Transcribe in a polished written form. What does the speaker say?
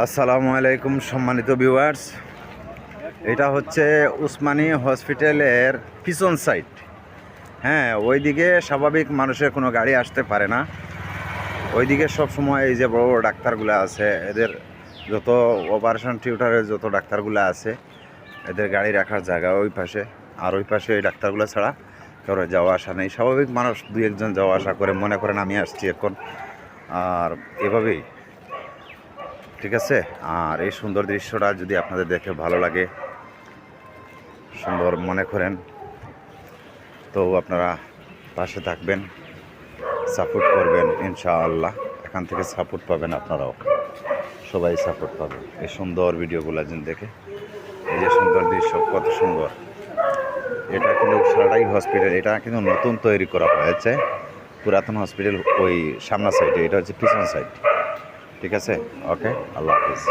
আসসালামু আলাইকুম সম্মানিত ভিউয়ার্স, এটা হচ্ছে উসমানী হসপিটালের পিছন সাইড। হ্যাঁ, ওইদিকে স্বাভাবিক মানুষের কোনো গাড়ি আসতে পারে না। ওইদিকে সবসময় এই যে বড় বড় ডাক্তারগুলো আছে, এদের যত অপারেশন থিয়েটারের যত ডাক্তারগুলো আছে, এদের গাড়ি রাখার জায়গা ওই পাশে। আর ওই পাশে এই ডাক্তারগুলো ছাড়া কেউ যাওয়া আসা নেই। স্বাভাবিক মানুষ দুই একজন যাওয়া আসা করে, মনে করেন আমি আসছি এখন, আর এভাবেই। ঠিক আছে। আর এই সুন্দর দৃশ্যটা যদি আপনাদের দেখে ভালো লাগে, সুন্দর মনে করেন, তো আপনারা পাশে থাকবেন, সাপোর্ট করবেন ইনশাআল্লাহ। এখান থেকে সাপোর্ট পাবেন, আপনারাও সবাই সাপোর্ট পাবেন এই সুন্দর ভিডিওগুলো যেন দেখে। এই যে সুন্দর দৃশ্য, কত সুন্দর। এটা কিন্তু সারাই হসপিটাল, এটা কিন্তু নতুন তৈরি করা হয়েছে। পুরাতন হসপিটাল ওই সামনা সাইডে, এটা হচ্ছে পিছন সাইড। ঠিক আছে, ওকে, আল্লাহ হাফিজ।